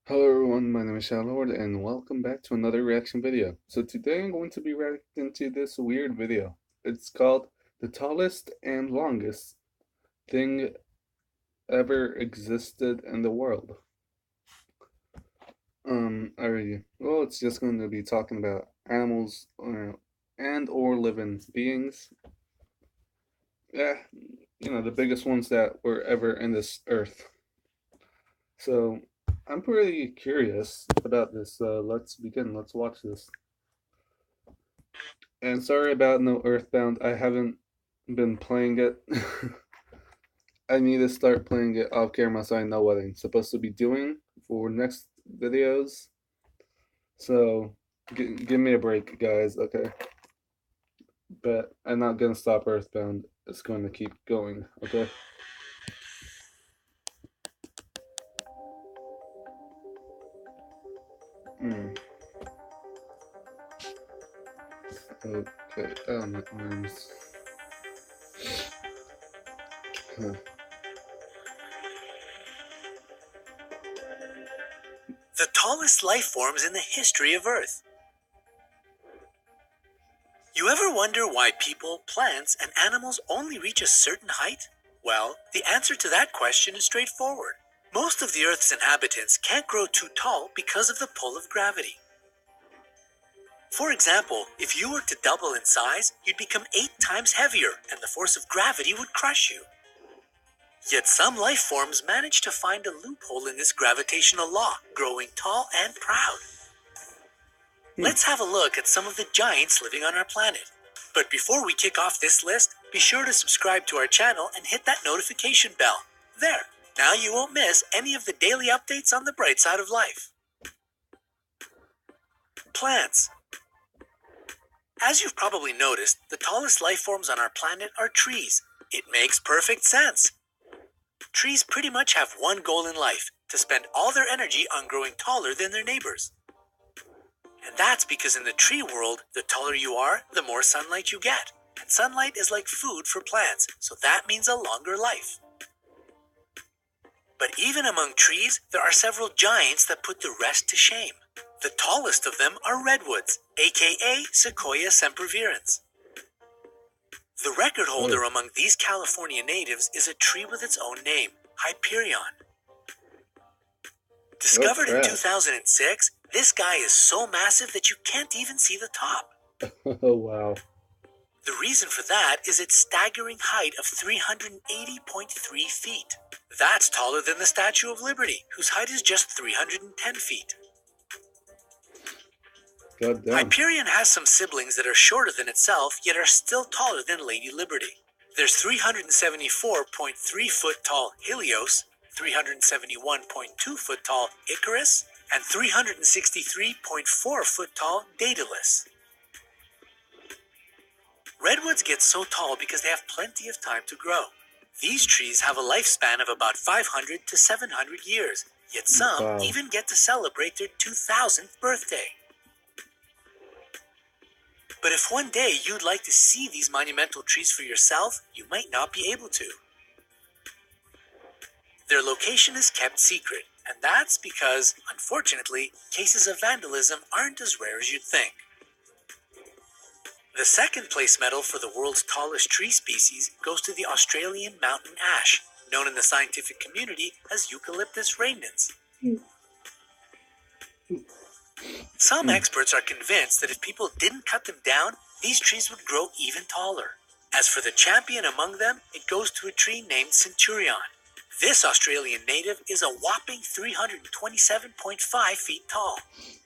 Hello everyone, my name is Shadowlord and welcome back to another reaction video. So today I'm going to be reacting to this weird video. It's called The Tallest and Longest Thing Ever Existed in the World. Well, it's just going to be talking about animals and or living beings. Yeah, the biggest ones that were ever in this earth. So I'm pretty curious about this. Let's begin. Let's watch this. And sorry about no Earthbound. I haven't been playing it. I need to start playing it off camera so I know what I'm supposed to be doing for next videos. So give me a break, guys. Okay, but I'm not gonna stop Earthbound. It's going to keep going. Okay. Hmm. Okay. Oh, my arms. Huh. The tallest life forms in the history of Earth. You ever wonder why people, plants, and animals only reach a certain height? Well, the answer to that question is straightforward. Most of the Earth's inhabitants can't grow too tall because of the pull of gravity. For example, if you were to double in size, you'd become 8 times heavier, and the force of gravity would crush you. Yet some life forms manage to find a loophole in this gravitational law, growing tall and proud. Let's have a look at some of the giants living on our planet. But before we kick off this list, be sure to subscribe to our channel and hit that notification bell. There, now you won't miss any of the daily updates on the bright side of life. Plants. As you've probably noticed, the tallest life forms on our planet are trees. It makes perfect sense. Trees pretty much have one goal in life, to spend all their energy on growing taller than their neighbors. And that's because in the tree world, the taller you are, the more sunlight you get. And sunlight is like food for plants, so that means a longer life. But even among trees, there are several giants that put the rest to shame. The tallest of them are redwoods, aka Sequoia sempervirens. The record holder among these California natives is a tree with its own name, Hyperion. Discovered in 2006, this guy is so massive that you can't even see the top. Oh wow. The reason for that is its staggering height of 380.3 feet. That's taller than the Statue of Liberty, whose height is just 310 feet. God damn. Hyperion has some siblings that are shorter than itself, yet are still taller than Lady Liberty. There's 374.3 foot tall Helios, 371.2 foot tall Icarus, and 363.4 foot tall Daedalus. Redwoods get so tall because they have plenty of time to grow. These trees have a lifespan of about 500 to 700 years, yet some even get to celebrate their 2000th birthday. But if one day you'd like to see these monumental trees for yourself, you might not be able to. Their location is kept secret, and that's because, unfortunately, cases of vandalism aren't as rare as you'd think. The second place medal for the world's tallest tree species goes to the Australian mountain ash, known in the scientific community as Eucalyptus radians. Some experts are convinced that if people didn't cut them down, these trees would grow even taller. As for the champion among them, it goes to a tree named Centurion. This Australian native is a whopping 327.5 feet tall.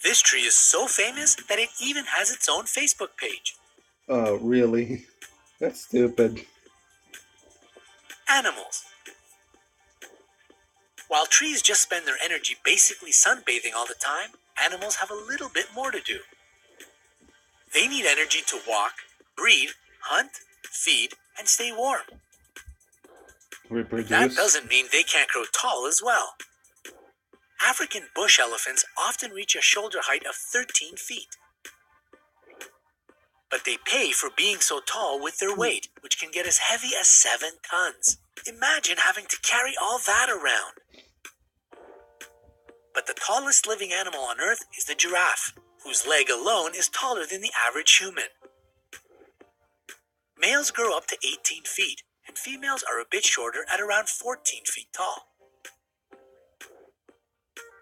This tree is so famous that it even has its own Facebook page. Oh, really? That's stupid. Animals. While trees just spend their energy basically sunbathing all the time, animals have a little bit more to do. They need energy to walk, breed, hunt, feed, and stay warm. Reproduce. That doesn't mean they can't grow tall as well. African bush elephants often reach a shoulder height of 13 feet. But they pay for being so tall with their weight, which can get as heavy as 7 tons. Imagine having to carry all that around. But the tallest living animal on Earth is the giraffe, whose leg alone is taller than the average human. Males grow up to 18 feet, and females are a bit shorter at around 14 feet tall.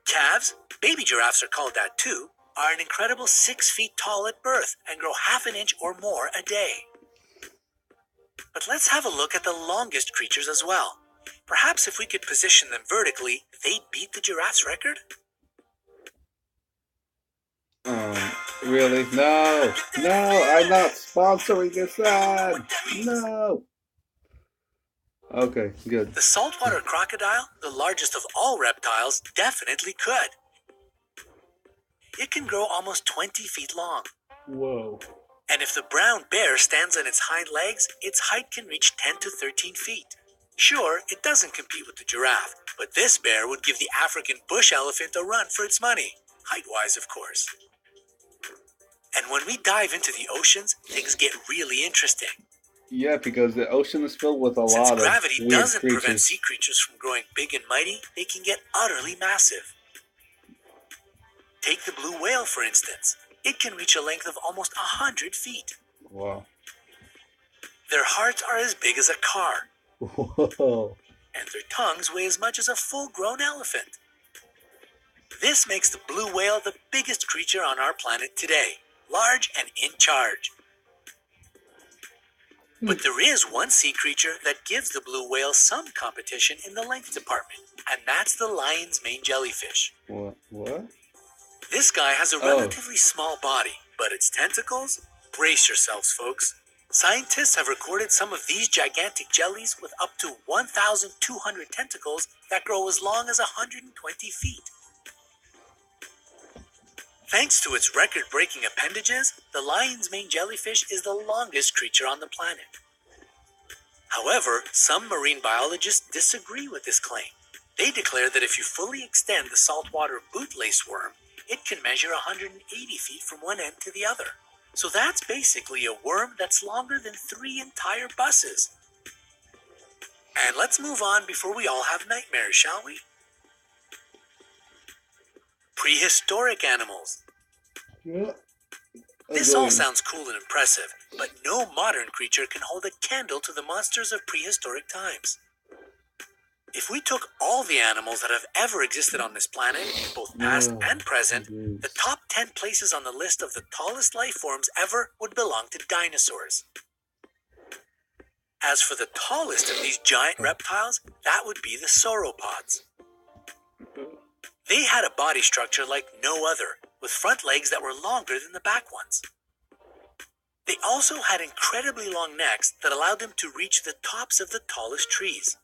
Calves, baby giraffes are called that too, are an incredible 6 feet tall at birth and grow half an inch or more a day. But let's have a look at the longest creatures as well. Perhaps if we could position them vertically, they'd beat the giraffe's record? Really? No! No! I'm not sponsoring this ad! No! Okay, good. The saltwater crocodile, the largest of all reptiles, definitely could. It can grow almost 20 feet long. Whoa. And if the brown bear stands on its hind legs, its height can reach 10 to 13 feet. Sure, it doesn't compete with the giraffe, but this bear would give the African bush elephant a run for its money. Height-wise, of course. And when we dive into the oceans, things get really interesting. Yeah, because the ocean is filled with a Since lot of gravity weird doesn't prevent creatures. sea creatures from growing big and mighty, they can get utterly massive. Take the blue whale, for instance. It can reach a length of almost 100 feet. Wow. Their hearts are as big as a car, Whoa. and their tongues weigh as much as a full-grown elephant. This makes the blue whale the biggest creature on our planet today, large and in charge. But there is one sea creature that gives the blue whale some competition in the length department, and that's the lion's mane jellyfish. What? This guy has a relatively small body, but its tentacles? Brace yourselves, folks. Scientists have recorded some of these gigantic jellies with up to 1,200 tentacles that grow as long as 120 feet. Thanks to its record-breaking appendages, the lion's mane jellyfish is the longest creature on the planet. However, some marine biologists disagree with this claim. They declare that if you fully extend the saltwater bootlace worm, it can measure 180 feet from one end to the other. So that's basically a worm that's longer than 3 entire buses. And let's move on before we all have nightmares, shall we? Prehistoric animals. Yeah. This all sounds cool and impressive, but no modern creature can hold a candle to the monsters of prehistoric times. If we took all the animals that have ever existed on this planet, both past and present, the top 10 places on the list of the tallest life forms ever would belong to dinosaurs. As for the tallest of these giant reptiles, that would be the sauropods. They had a body structure like no other, with front legs that were longer than the back ones. They also had incredibly long necks that allowed them to reach the tops of the tallest trees.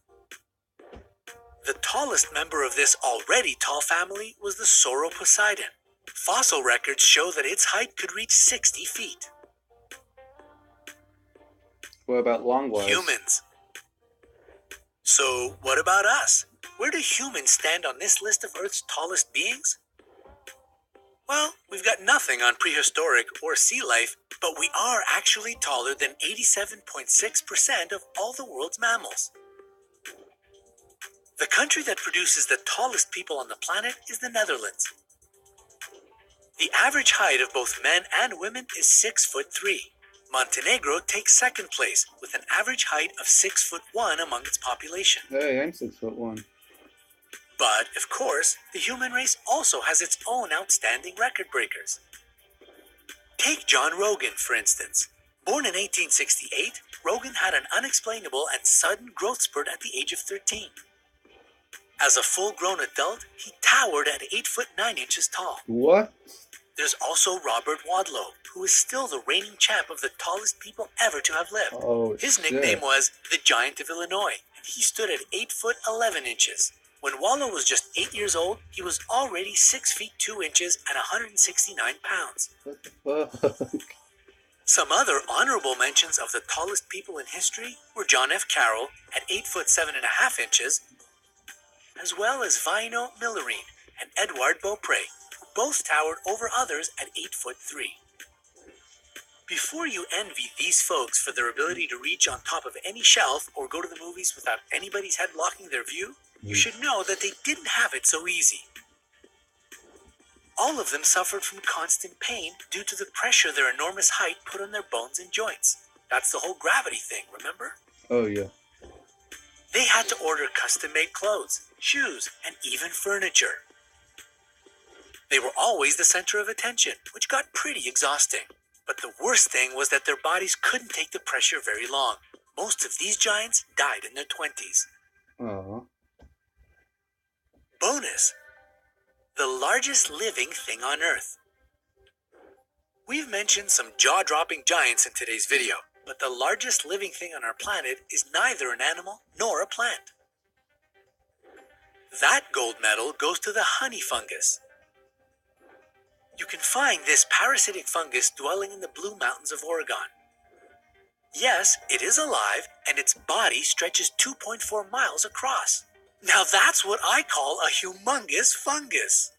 The tallest member of this already tall family was the Sauroposeidon. Fossil records show that its height could reach 60 feet. What about long-wise? Humans. So, what about us? Where do humans stand on this list of Earth's tallest beings? Well, we've got nothing on prehistoric or sea life, but we are actually taller than 87.6% of all the world's mammals. The country that produces the tallest people on the planet is the Netherlands. The average height of both men and women is 6'3". Montenegro takes second place with an average height of 6'1" among its population. Hey, I'm 6'1". But, of course, the human race also has its own outstanding record breakers. Take John Rogan, for instance. Born in 1868, Rogan had an unexplainable and sudden growth spurt at the age of 13. As a full-grown adult, he towered at 8'9" tall. What? There's also Robert Wadlow, who is still the reigning champ of the tallest people ever to have lived. Oh, His shit. nickname was the Giant of Illinois, and he stood at 8'11". When Wadlow was just 8 years old, he was already 6'2" and 169 pounds. What the fuck? Some other honorable mentions of the tallest people in history were John F. Carroll at 8'7.5", as well as Vaino Millerine and Edouard Beaupré, who both towered over others at 8'3". Before you envy these folks for their ability to reach on top of any shelf or go to the movies without anybody's head blocking their view, you should know that they didn't have it so easy. All of them suffered from constant pain due to the pressure their enormous height put on their bones and joints. That's the whole gravity thing, remember? Oh, yeah. They had to order custom-made clothes, shoes, and even furniture. They were always the center of attention, which got pretty exhausting. But the worst thing was that their bodies couldn't take the pressure very long. Most of these giants died in their 20s. Aw. Bonus: the largest living thing on Earth. We've mentioned some jaw-dropping giants in today's video, but the largest living thing on our planet is neither an animal nor a plant. That gold medal goes to the honey fungus. You can find this parasitic fungus dwelling in the Blue Mountains of Oregon. Yes, it is alive, and its body stretches 2.4 miles across. Now that's what I call a humongous fungus.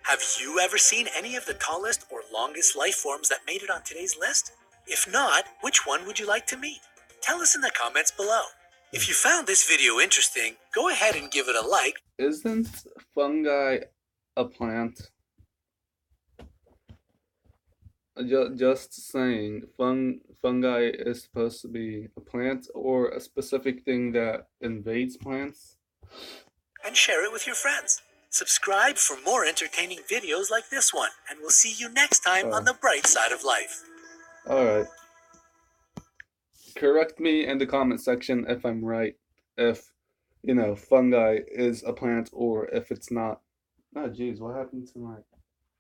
Have you ever seen any of the tallest or longest life forms that made it on today's list? If not, which one would you like to meet? Tell us in the comments below. If you found this video interesting, go ahead and give it a like. Isn't fungi a plant? Just saying, fungi is supposed to be a plant or a specific thing that invades plants. And share it with your friends. Subscribe for more entertaining videos like this one, and we'll see you next time on the bright side of life. Alright. Correct me in the comment section if I'm right. If, fungi is a plant or if it's not. Oh, jeez, what happened to my...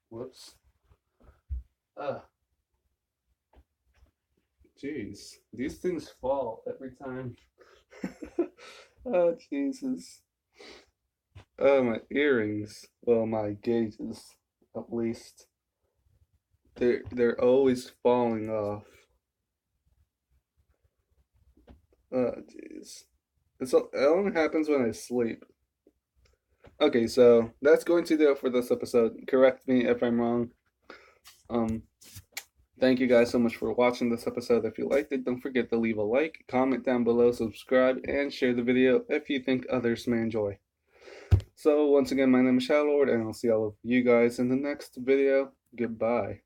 Whoops. Jeez, these things fall every time. Oh, Jesus. Oh, my earrings. Well, my gauges, at least. They're always falling off. Oh, jeez. It only happens when I sleep. Okay, so that's going to do it for this episode. Correct me if I'm wrong. Thank you guys so much for watching this episode. If you liked it, don't forget to leave a like, comment down below, subscribe, and share the video if you think others may enjoy. So once again, my name is Shadowlord, and I'll see all of you guys in the next video. Goodbye.